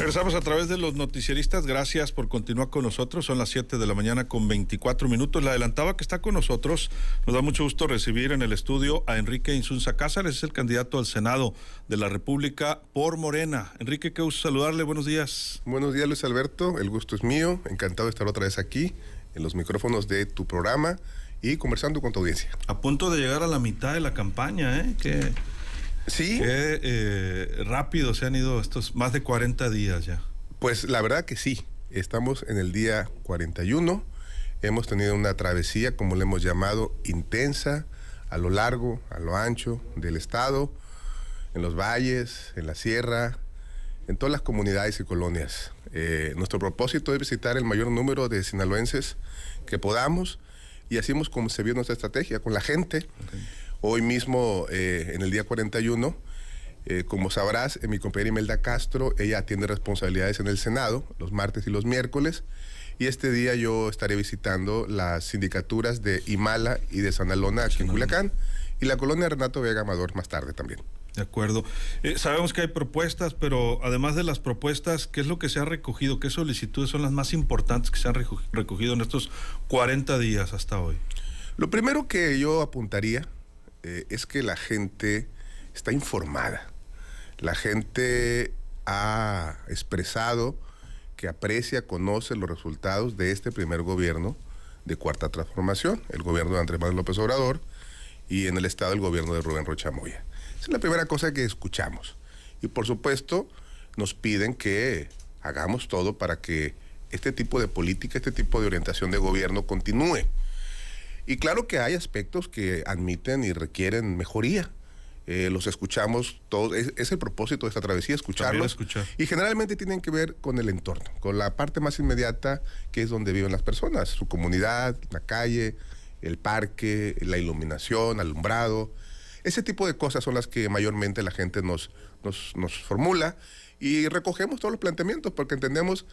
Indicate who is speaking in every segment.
Speaker 1: Regresamos a través de los noticieristas. Gracias por continuar con nosotros. Son las 7 de la mañana con 24 minutos. Le adelantaba que está con nosotros. Nos da mucho gusto recibir en el estudio a Enrique Insunza Cázares, es el candidato al Senado de la República por Morena. Enrique, qué gusto saludarle. Buenos días.
Speaker 2: Buenos días, Luis Alberto. El gusto es mío. Encantado de estar otra vez aquí en los micrófonos de tu programa y conversando con tu audiencia.
Speaker 1: A punto de llegar a la mitad de la campaña, ¿eh?
Speaker 2: Sí.
Speaker 1: Rápido se han ido estos más de 40 días ya.
Speaker 2: Pues la verdad que sí. Estamos en el día 41. Hemos tenido una travesía, como le hemos llamado, intensa, a lo largo, a lo ancho del estado, en los valles, en la sierra, en todas las comunidades y colonias. Nuestro propósito es visitar el mayor número de sinaloenses que podamos, y así hemos concebido nuestra estrategia con la gente. Okay. Hoy mismo, en el día 41, como sabrás, mi compañera Imelda Castro, ella tiene responsabilidades en el Senado, los martes y los miércoles, y este día yo estaré visitando las sindicaturas de Imala y de Sanalona, aquí en Culiacán, y la colonia Renato Vega Amador más tarde también.
Speaker 1: De acuerdo. Sabemos que hay propuestas, pero además de las propuestas, ¿qué es lo que se ha recogido? ¿Qué solicitudes son las más importantes que se han recogido en estos 40 días hasta hoy?
Speaker 2: Lo primero que yo apuntaría es que la gente está informada. La gente ha expresado que aprecia, conoce los resultados de este primer gobierno de Cuarta Transformación, el gobierno de Andrés Manuel López Obrador, y en el estado el gobierno de Rubén Rocha Moya. Esa es la primera cosa que escuchamos. Y por supuesto nos piden que hagamos todo para que este tipo de política, este tipo de orientación de gobierno continúe. Y claro que hay aspectos que admiten y requieren mejoría. Los escuchamos todos, es el propósito de esta travesía, escucharlos. Y generalmente tienen que ver con el entorno, con la parte más inmediata, que es donde viven las personas, su comunidad, la calle, el parque, la iluminación, alumbrado. Ese tipo de cosas son las que mayormente la gente nos formula, y recogemos todos los planteamientos porque entendemos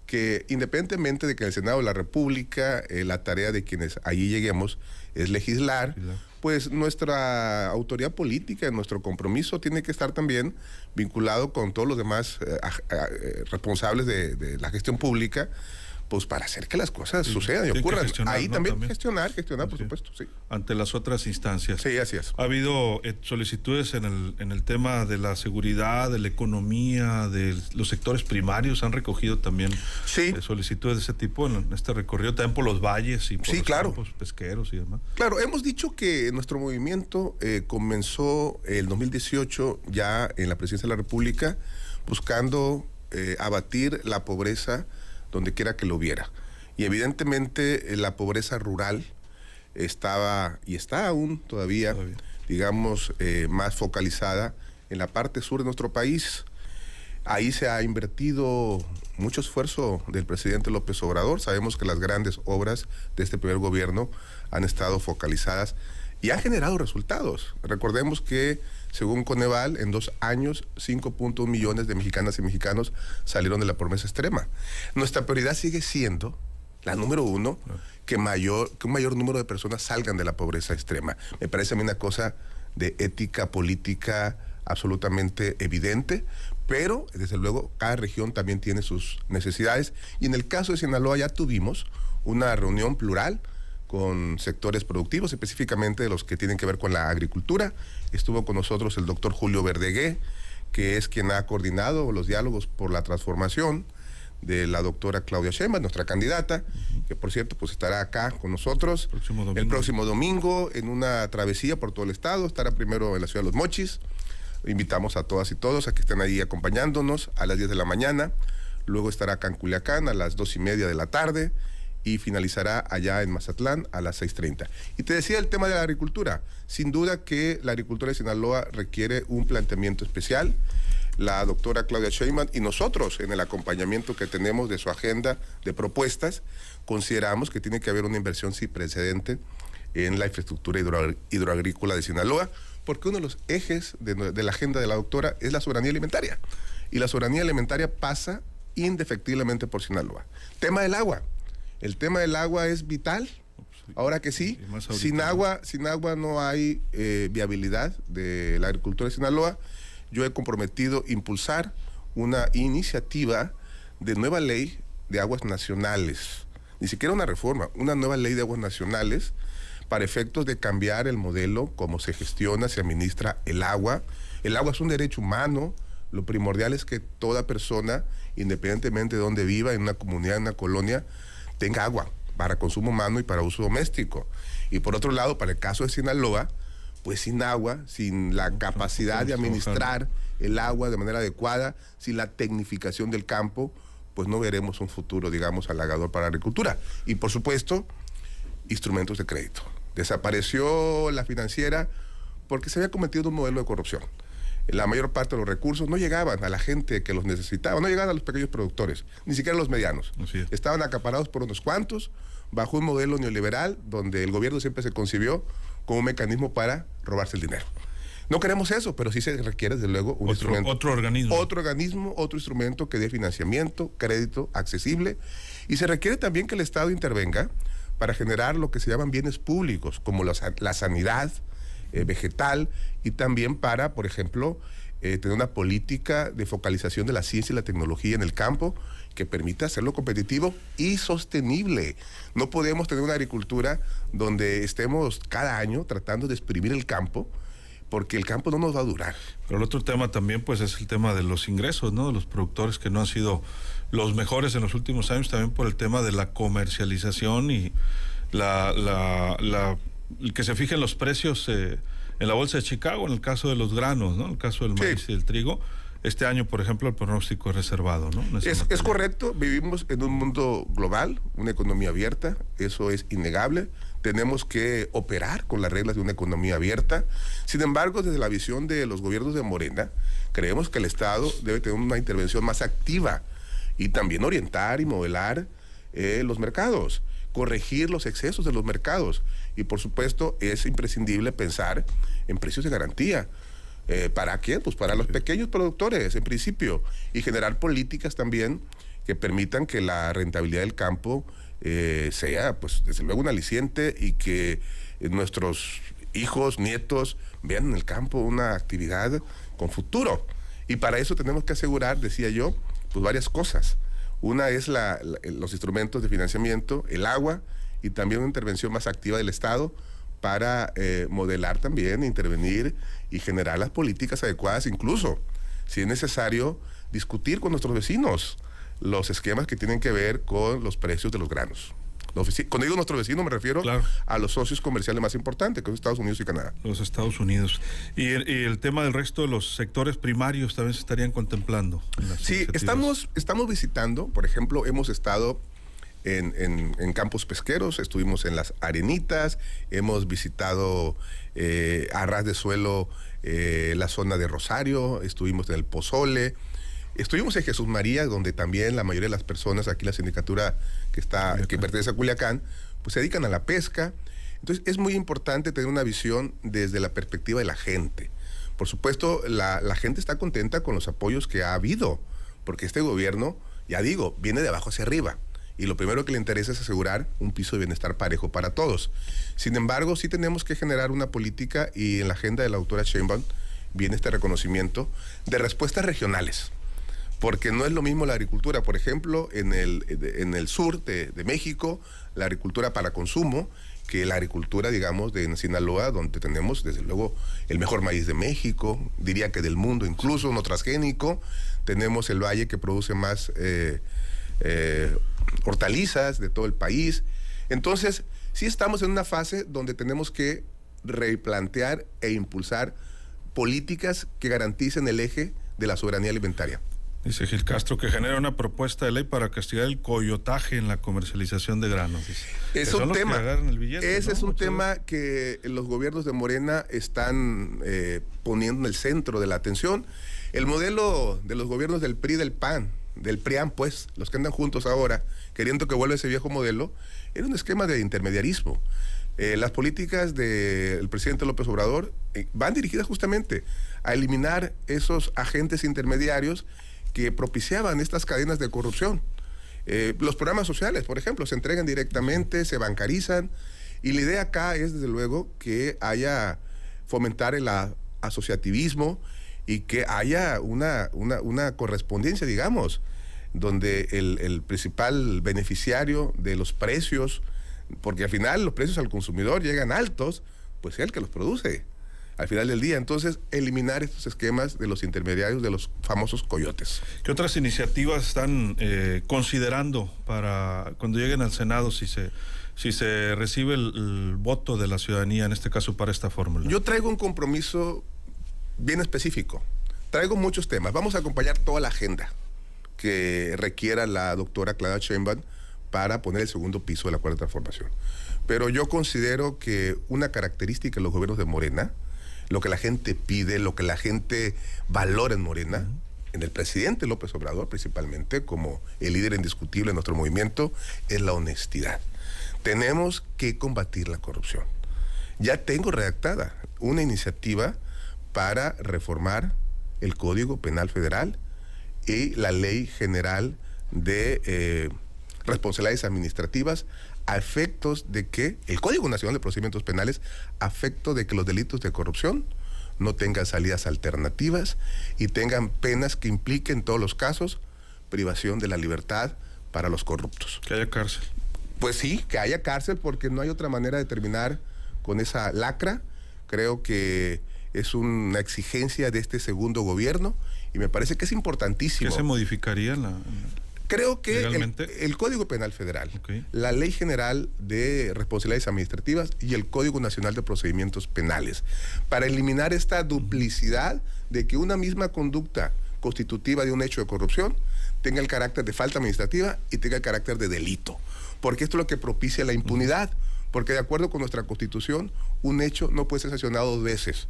Speaker 2: que independientemente de que en el Senado de la República la tarea de quienes allí lleguemos es legislar, pues nuestra autoridad política, nuestro compromiso tiene que estar también vinculado con todos los demás responsables de la gestión pública, pues para hacer que las cosas sucedan y ocurran. Ahí también gestionar, por supuesto, sí.
Speaker 1: Ante las otras instancias.
Speaker 2: Sí, así es.
Speaker 1: Ha habido solicitudes en el tema de la seguridad, de la economía, de los sectores primarios. Han recogido también solicitudes de ese tipo en este recorrido, también por los valles y por los campos pesqueros y demás.
Speaker 2: Claro, hemos dicho que nuestro movimiento comenzó el 2018 ya en la Presidencia de la República, buscando abatir la pobreza donde quiera que lo hubiera. Y evidentemente la pobreza rural estaba y está aún todavía. Digamos, más focalizada en la parte sur de nuestro país. Ahí se ha invertido mucho esfuerzo del presidente López Obrador. Sabemos que las grandes obras de este primer gobierno han estado focalizadas y han generado resultados. Recordemos que, según Coneval, en 2 años, 5.1 millones de mexicanas y mexicanos salieron de la pobreza extrema. Nuestra prioridad sigue siendo, la número 1, que un mayor número de personas salgan de la pobreza extrema. Me parece a mí una cosa de ética política absolutamente evidente, pero desde luego cada región también tiene sus necesidades, y en el caso de Sinaloa ya tuvimos una reunión plural con sectores productivos, específicamente de los que tienen que ver con la agricultura. Estuvo con nosotros el doctor Julio Verdegué, que es quien ha coordinado los diálogos por la transformación de la doctora Claudia Sheinbaum, nuestra candidata, que por cierto pues estará acá con nosotros el próximo domingo en una travesía por todo el estado. Estará primero en la ciudad de Los Mochis. Invitamos a todas y todos a que estén ahí acompañándonos a las 10 de la mañana. Luego estará acá en Culiacán a las 2:30 de la tarde. Y finalizará allá en Mazatlán a las 6:30. Y te decía el tema de la agricultura. Sin duda que la agricultura de Sinaloa requiere un planteamiento especial. La doctora Claudia Sheinbaum y nosotros, en el acompañamiento que tenemos de su agenda de propuestas, consideramos que tiene que haber una inversión sin precedente en la infraestructura hidroagrícola de Sinaloa, porque uno de los ejes de la agenda de la doctora es la soberanía alimentaria. Y la soberanía alimentaria pasa indefectiblemente por Sinaloa. Tema del agua. El tema del agua es vital, ahora que sí. Sin agua no hay viabilidad de la agricultura de Sinaloa. Yo he comprometido impulsar una iniciativa de nueva ley de aguas nacionales. Ni siquiera una reforma, una nueva ley de aguas nacionales para efectos de cambiar el modelo, cómo se gestiona, se administra el agua. El agua es un derecho humano. Lo primordial es que toda persona, independientemente de dónde viva, en una comunidad, en una colonia, tenga agua para consumo humano y para uso doméstico. Y por otro lado, para el caso de Sinaloa, pues sin agua, sin la capacidad de administrar el agua de manera adecuada, sin la tecnificación del campo, pues no veremos un futuro, digamos, halagador para la agricultura. Y por supuesto, instrumentos de crédito. Desapareció la financiera porque se había cometido un modelo de corrupción. La mayor parte de los recursos no llegaban a la gente que los necesitaba, no llegaban a los pequeños productores, ni siquiera a los medianos. Estaban acaparados por unos cuantos, bajo un modelo neoliberal donde el gobierno siempre se concibió como un mecanismo para robarse el dinero. No queremos eso, pero sí se requiere, desde luego, un instrumento. Otro organismo, otro instrumento que dé financiamiento, crédito accesible, y se requiere también que el Estado intervenga para generar lo que se llaman bienes públicos, como la sanidad vegetal, y también para, por ejemplo, tener una política de focalización de la ciencia y la tecnología en el campo que permita hacerlo competitivo y sostenible. No podemos tener una agricultura donde estemos cada año tratando de exprimir el campo, porque el campo no nos va a durar.
Speaker 1: Pero el otro tema también, pues, es el tema de los ingresos, ¿no? De los productores que no han sido los mejores en los últimos años, también por el tema de la comercialización y el que se fijen los precios en la bolsa de Chicago, en el caso de los granos, ¿no? En el caso del maíz y el trigo. Este año, por ejemplo, el pronóstico es reservado, ¿no?
Speaker 2: Es correcto, vivimos en un mundo global, una economía abierta, eso es innegable. Tenemos que operar con las reglas de una economía abierta. Sin embargo, desde la visión de los gobiernos de Morena, creemos que el Estado debe tener una intervención más activa y también orientar y modelar los mercados, corregir los excesos de los mercados. Y por supuesto, es imprescindible pensar en precios de garantía. ¿Para quién? Pues para los pequeños productores, en principio, y generar políticas también que permitan que la rentabilidad del campo sea, pues, desde luego un aliciente, y que nuestros hijos, nietos, vean en el campo una actividad con futuro. Y para eso tenemos que asegurar, decía yo, pues varias cosas. Una es los instrumentos de financiamiento, el agua, y también una intervención más activa del Estado para modelar también, intervenir y generar las políticas adecuadas, incluso, si es necesario, discutir con nuestros vecinos los esquemas que tienen que ver con los precios de los granos. Cuando digo nuestro vecino me refiero a los socios comerciales más importantes, que son Estados Unidos y Canadá.
Speaker 1: Los Estados Unidos. Y el tema del resto de los sectores primarios también se estarían contemplando.
Speaker 2: Sí, estamos visitando, por ejemplo, hemos estado en campos pesqueros, estuvimos en las Arenitas, hemos visitado a ras de suelo la zona de Rosario, estuvimos en el Pozole, estuvimos en Jesús María, donde también la mayoría de las personas, aquí la sindicatura que pertenece a Culiacán, pues se dedican a la pesca. Entonces es muy importante tener una visión desde la perspectiva de la gente. Por supuesto, la gente está contenta con los apoyos que ha habido, porque este gobierno, ya digo, viene de abajo hacia arriba. Y lo primero que le interesa es asegurar un piso de bienestar parejo para todos. Sin embargo, sí tenemos que generar una política, y en la agenda de la doctora Sheinbaum viene este reconocimiento de respuestas regionales. Porque no es lo mismo la agricultura, por ejemplo, en el sur de México, la agricultura para consumo, que la agricultura, digamos, de Sinaloa, donde tenemos, desde luego, el mejor maíz de México, diría que del mundo incluso, no transgénico. Tenemos el valle que produce más hortalizas de todo el país. Entonces, sí estamos en una fase donde tenemos que replantear e impulsar políticas que garanticen el eje de la soberanía alimentaria.
Speaker 1: Dice Gil Castro que genera una propuesta de ley para castigar el coyotaje en la comercialización de granos.
Speaker 2: Es un tema, ese es un tema que los gobiernos de Morena están poniendo en el centro de la atención. El modelo de los gobiernos del PRI, del PAN, del PRIAN, pues, los que andan juntos ahora, queriendo que vuelva ese viejo modelo, era un esquema de intermediarismo. Las políticas del presidente López Obrador van dirigidas justamente a eliminar esos agentes intermediarios que propiciaban estas cadenas de corrupción. Los programas sociales, por ejemplo, se entregan directamente, se bancarizan, y la idea acá es, desde luego, que haya fomentar el asociativismo y que haya una correspondencia, digamos, donde el principal beneficiario de los precios, porque al final los precios al consumidor llegan altos, pues es el que los produce al final del día. Entonces, eliminar estos esquemas de los intermediarios, de los famosos coyotes.
Speaker 1: ¿Qué otras iniciativas están considerando para cuando lleguen al Senado, si se recibe el voto de la ciudadanía, en este caso para esta fórmula?
Speaker 2: Yo traigo un compromiso bien específico. Traigo muchos temas. Vamos a acompañar toda la agenda que requiera la doctora Claudia Sheinbaum para poner el segundo piso de la Cuarta Transformación. Pero yo considero que una característica de los gobiernos de Morena, lo que la gente pide, lo que la gente valora en Morena, en el presidente López Obrador principalmente, como el líder indiscutible de nuestro movimiento, es la honestidad. Tenemos que combatir la corrupción. Ya tengo redactada una iniciativa para reformar el Código Penal Federal y la Ley General de Responsabilidades Administrativas, a efectos de que el Código Nacional de Procedimientos Penales, a efecto de que los delitos de corrupción no tengan salidas alternativas y tengan penas que impliquen en todos los casos privación de la libertad para los corruptos.
Speaker 1: Que haya cárcel.
Speaker 2: Pues sí, que haya cárcel, porque no hay otra manera de terminar con esa lacra. Creo que es una exigencia de este segundo gobierno y me parece que es importantísimo.
Speaker 1: ¿Qué se modificaría
Speaker 2: Creo que el Código Penal Federal, la Ley General de Responsabilidades Administrativas y el Código Nacional de Procedimientos Penales, para eliminar esta duplicidad de que una misma conducta constitutiva de un hecho de corrupción tenga el carácter de falta administrativa y tenga el carácter de delito, porque esto es lo que propicia la impunidad, porque de acuerdo con nuestra Constitución, un hecho no puede ser sancionado 2 veces.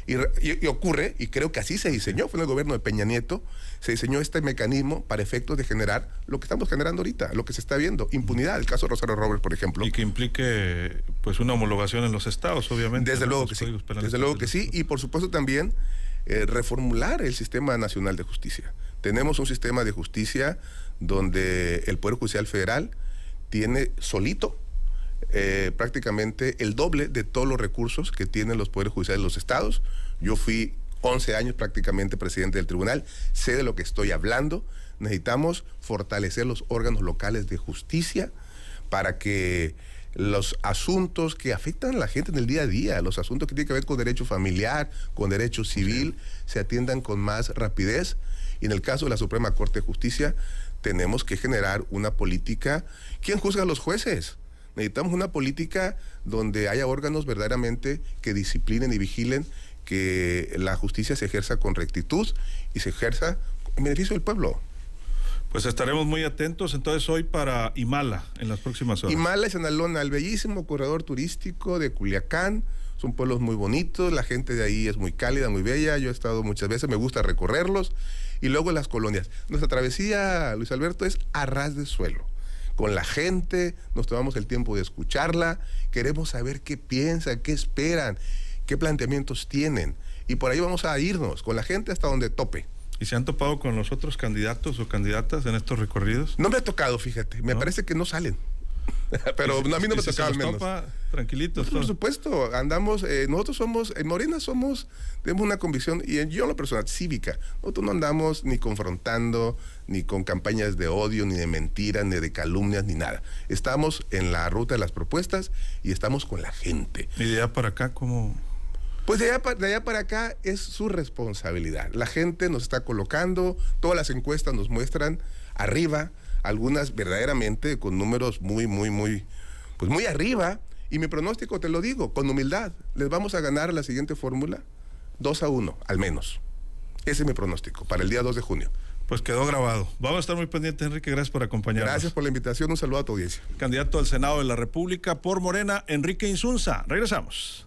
Speaker 2: Y ocurre, y creo que así se diseñó, fue en el gobierno de Peña Nieto, se diseñó este mecanismo para efectos de generar lo que estamos generando ahorita, lo que se está viendo, impunidad, el caso de Rosario Robles, por ejemplo.
Speaker 1: Y que implique pues una homologación en los estados, obviamente.
Speaker 2: Desde luego que sí, desde luego que sí, y por supuesto también reformular el Sistema Nacional de Justicia. Tenemos un sistema de justicia donde el Poder Judicial Federal tiene solito prácticamente el doble de todos los recursos que tienen los poderes judiciales de los estados. Yo fui 11 años prácticamente presidente del tribunal, sé de lo que estoy hablando. Necesitamos fortalecer los órganos locales de justicia para que los asuntos que afectan a la gente en el día a día, los asuntos que tienen que ver con derecho familiar, con derecho civil, se atiendan con más rapidez. Y en el caso de la Suprema Corte de Justicia, tenemos que generar una política. ¿Quién juzga a los jueces? Necesitamos una política donde haya órganos verdaderamente que disciplinen y vigilen que la justicia se ejerza con rectitud y se ejerza en beneficio del pueblo.
Speaker 1: Pues estaremos muy atentos entonces hoy para Imala en las próximas horas.
Speaker 2: Imala y Sanalona, el bellísimo corredor turístico de Culiacán. Son pueblos muy bonitos, la gente de ahí es muy cálida, muy bella. Yo he estado muchas veces, me gusta recorrerlos. Y luego las colonias. Nuestra travesía, Luis Alberto, es a ras de suelo. Con la gente, nos tomamos el tiempo de escucharla, queremos saber qué piensan, qué esperan, qué planteamientos tienen. Y por ahí vamos a irnos con la gente hasta donde tope.
Speaker 1: ¿Y se han topado con los otros candidatos o candidatas en estos recorridos?
Speaker 2: No me ha tocado, fíjate, me parece que no salen. Pero a mí no me ha tocado al menos.
Speaker 1: Tranquilitos.
Speaker 2: Por supuesto, andamos, nosotros somos, en Morena tenemos una convicción, y yo en lo personal, cívica. Nosotros no andamos ni confrontando, ni con campañas de odio, ni de mentiras, ni de calumnias, ni nada. Estamos en la ruta de las propuestas y estamos con la gente.
Speaker 1: ¿Y de allá para acá cómo?
Speaker 2: Pues de allá para acá es su responsabilidad. La gente nos está colocando, todas las encuestas nos muestran arriba, algunas verdaderamente con números muy arriba. Y mi pronóstico, te lo digo, con humildad, les vamos a ganar la siguiente fórmula 2-1, al menos. Ese es mi pronóstico para el día 2 de junio.
Speaker 1: Pues quedó grabado. Vamos a estar muy pendientes, Enrique. Gracias por acompañarnos.
Speaker 2: Gracias por la invitación. Un saludo a tu audiencia.
Speaker 1: Candidato al Senado de la República por Morena, Enrique Insunza. Regresamos.